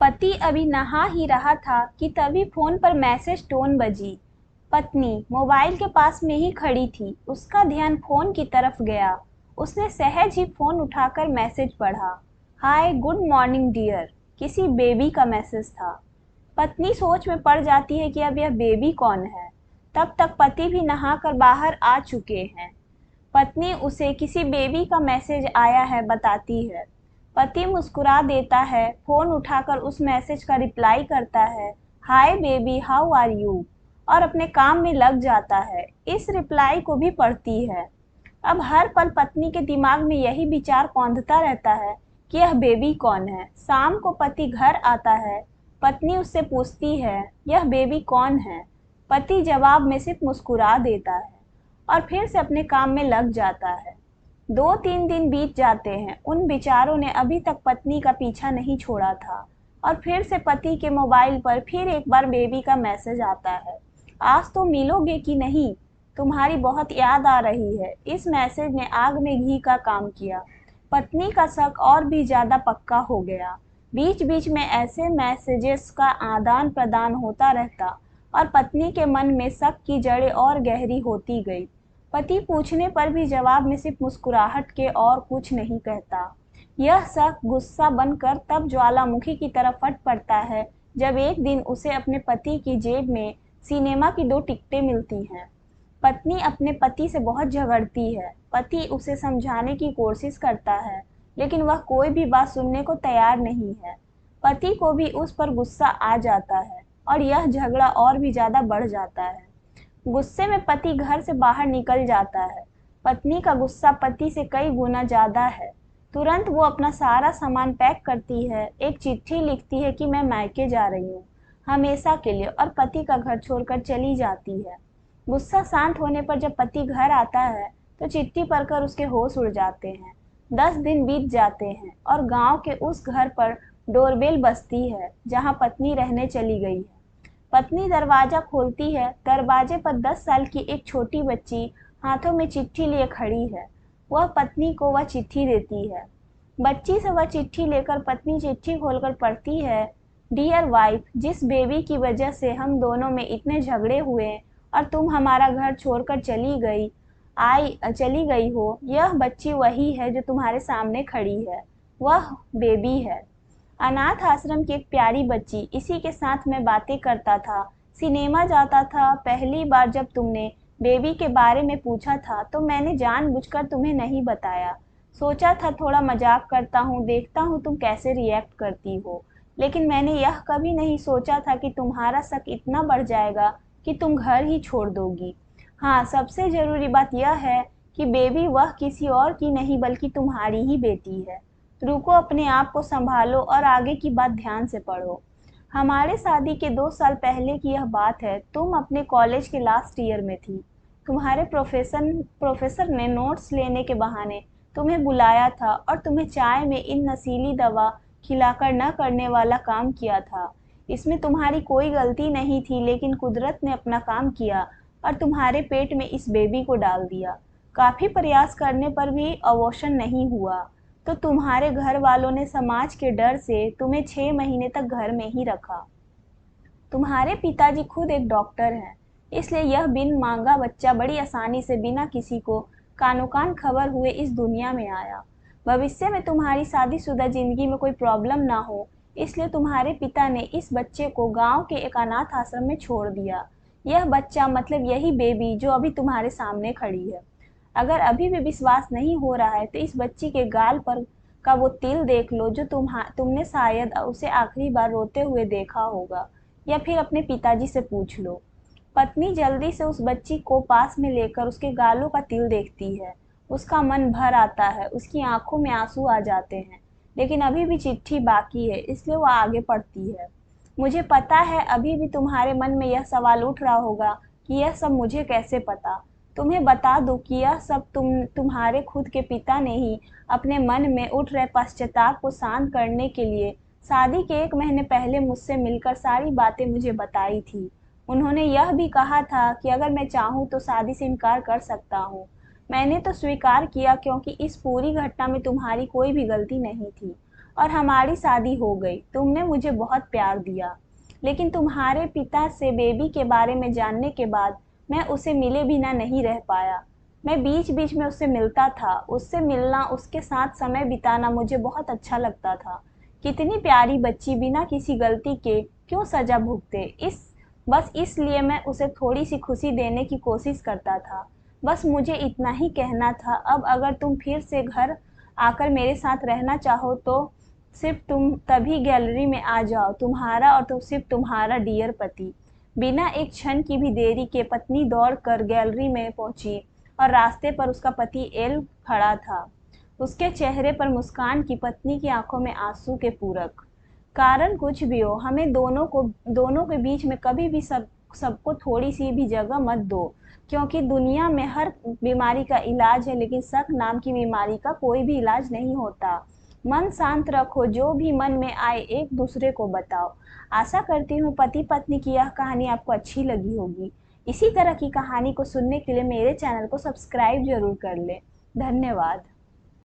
पति अभी नहा ही रहा था कि तभी फोन पर मैसेज टोन बजी। पत्नी मोबाइल के पास में ही खड़ी थी। उसका ध्यान फोन की तरफ गया। उसने सहज ही फोन उठाकर मैसेज पढ़ा। Hi good morning dear. किसी बेबी का मैसेज था। पत्नी सोच में पड़ जाती है कि अब यह बेबी कौन है। तब तक पति भी नहाकर बाहर आ चुके हैं। पत्नी उसे किसी बेबी का मैसेज आया है बताती है। पति मुस्कुरा देता है, फोन उठाकर उस मैसेज का रिप्लाई करता है, hi baby how are you, और अपने काम में लग जाता है। इस रिप्लाई को भी पढ़ती है। अब हर पल पत्नी के दिमाग में यही विचार कौंधता रहता है कि यह बेबी कौन है। शाम को पति घर आता है। पत्नी उससे पूछती है, यह बेबी कौन है। पति जवाब में सिर्फ मुस्कुरा देता है और फिर से अपने काम में लग जाता है। 2-3 दिन बीत जाते हैं। उन बेचारों ने अभी तक पत्नी का पीछा नहीं छोड़ा था और फिर से पति के मोबाइल पर फिर एक बार बेबी का मैसेज आता है, आज तो मिलोगे कि नहीं, तुम्हारी बहुत याद आ रही है। इस मैसेज ने आग में घी का काम किया। पत्नी का शक और भी ज्यादा पक्का हो गया। बीच बीच में ऐसे मैसेजेस का आदान प्रदान होता रहता और पत्नी के मन में शक की जड़ें और गहरी होती गई। पति पूछने पर भी जवाब में सिर्फ मुस्कुराहट के और कुछ नहीं कहता। यह शक गुस्सा बनकर तब ज्वालामुखी की तरफ फट पड़ता है जब एक दिन उसे अपने पति की जेब में सिनेमा की 2 टिकटें मिलती हैं। पत्नी अपने पति से बहुत झगड़ती है। पति उसे समझाने की कोशिश करता है लेकिन वह कोई भी बात सुनने को तैयार नहीं है। पति को भी उस पर गुस्सा आ जाता है और यह झगड़ा और भी ज्यादा बढ़ जाता है। गुस्से में पति घर से बाहर निकल जाता है। पत्नी का गुस्सा पति से कई गुना ज्यादा है। तुरंत वो अपना सारा सामान पैक करती है, एक चिट्ठी लिखती है कि मैं मायके जा रही हूँ हमेशा के लिए, और पति का घर छोड़कर चली जाती है। गुस्सा शांत होने पर जब पति घर आता है तो चिट्ठी पढ़कर उसके होश उड़ जाते हैं। 10 दिन बीत जाते हैं और गांव के उस घर पर डोरबेल बजती है जहां पत्नी रहने चली गई है। पत्नी दरवाजा खोलती है। दरवाजे पर 10 साल की एक छोटी बच्ची हाथों में चिट्ठी लिए खड़ी है। वह पत्नी को वह चिट्ठी देती है। बच्ची से वह चिट्ठी लेकर पत्नी चिट्ठी खोलकर पढ़ती है, डियर वाइफ, जिस बेबी की वजह से हम दोनों में इतने झगड़े हुए और तुम हमारा घर छोड़कर चली गई हो, यह बच्ची वही है जो तुम्हारे सामने खड़ी है। वह बेबी है। अनाथ आश्रम की एक प्यारी बच्ची। इसी के साथ मैं बातें करता था, सिनेमा जाता था। पहली बार जब तुमने बेबी के बारे में पूछा था तो मैंने जानबूझकर तुम्हें नहीं बताया। सोचा था थोड़ा मजाक करता हूँ, देखता हूँ तुम कैसे रिएक्ट करती हो। लेकिन मैंने यह कभी नहीं सोचा था कि तुम्हारा शक इतना बढ़ जाएगा कि तुम घर ही छोड़ दोगी। हाँ, सबसे जरूरी बात यह है कि बेबी वह किसी और की नहीं बल्कि तुम्हारी ही बेटी है। रुको, अपने आप को संभालो और आगे की बात ध्यान से पढ़ो। हमारे शादी के 2 साल पहले की यह बात है। तुम अपने कॉलेज के लास्ट ईयर में थी। तुम्हारे प्रोफेसर ने नोट्स लेने के बहाने तुम्हें बुलाया था और तुम्हें चाय में इन नशीली दवा खिलाकर न करने वाला काम किया था। इसमें तुम्हारी कोई गलती नहीं थी, लेकिन कुदरत ने अपना काम किया और तुम्हारे पेट में इस बेबी को डाल दिया। काफी प्रयास करने पर भी अबॉर्शन नहीं हुआ तो तुम्हारे घर वालों ने समाज के डर से तुम्हें 6 महीने तक घर में ही रखा। तुम्हारे पिताजी खुद एक डॉक्टर हैं, इसलिए यह बिन मांगा बच्चा बड़ी आसानी से बिना किसी को कानो कान खबर हुए इस दुनिया में आया। भविष्य में तुम्हारी शादीशुदा जिंदगी में कोई प्रॉब्लम ना हो, इसलिए तुम्हारे पिता ने इस बच्चे को गांव के एक अनाथ आश्रम में छोड़ दिया। यह बच्चा मतलब यही बेबी जो अभी तुम्हारे सामने खड़ी है। अगर अभी भी विश्वास नहीं हो रहा है तो इस बच्ची के गाल पर का वो तिल देख लो जो तुमने शायद उसे आखिरी बार रोते हुए देखा होगा, या फिर अपने पिताजी से पूछ लो। पत्नी जल्दी से उस बच्ची को पास में लेकर उसके गालों का तिल देखती है। उसका मन भर आता है, उसकी आंखों में आंसू आ जाते हैं, लेकिन अभी भी चिट्ठी बाकी है, इसलिए वह आगे पढ़ती है। मुझे पता है अभी भी तुम्हारे मन में यह सवाल उठ रहा होगा कि यह सब मुझे कैसे पता। तुम्हें बता दूं कि यह सब तुम्हारे खुद के पिता ने ही अपने मन में उठ रहे पश्चाताप को शांत करने के लिए शादी के 1 महीने पहले मुझसे मिलकर सारी बातें मुझे बताई थी। उन्होंने यह भी कहा था कि अगर मैं चाहूँ तो शादी से इनकार कर सकता हूँ। मैंने तो स्वीकार किया क्योंकि इस पूरी घटना में तुम्हारी कोई भी गलती नहीं थी और हमारी शादी हो गई। तुमने मुझे बहुत प्यार दिया, लेकिन तुम्हारे पिता से बेबी के बारे में जानने के बाद मैं उसे मिले बिना नहीं रह पाया। मैं बीच बीच में उससे मिलता था। उससे मिलना, उसके साथ समय बिताना मुझे बहुत अच्छा लगता था। कितनी प्यारी बच्ची बिना किसी गलती के क्यों सजा भुगते। बस इसलिए मैं उसे थोड़ी सी खुशी देने की कोशिश करता था। बस मुझे इतना ही कहना था। अब अगर तुम फिर से घर आकर मेरे साथ रहना चाहो तो सिर्फ तुम तभी गैलरी में आ जाओ, तुम्हारा और सिर्फ तुम्हारा डियर पति। बिना एक क्षण की भी देरी के पत्नी दौड़ कर गैलरी में पहुंची और रास्ते पर उसका पति एल खड़ा था, उसके चेहरे पर मुस्कान की, पत्नी की आंखों में आंसू के पूरक। कारण कुछ भी हो, हमें दोनों के बीच में कभी भी सबको थोड़ी सी भी जगह मत दो, क्योंकि दुनिया में हर बीमारी का इलाज है, लेकिन शक नाम की बीमारी का कोई भी इलाज नहीं होता। मन शांत रखो, जो भी मन में आए एक दूसरे को बताओ। आशा करती हूँ पति पत्नी की यह कहानी आपको अच्छी लगी होगी। इसी तरह की कहानी को सुनने के लिए मेरे चैनल को सब्सक्राइब जरूर कर लें। धन्यवाद।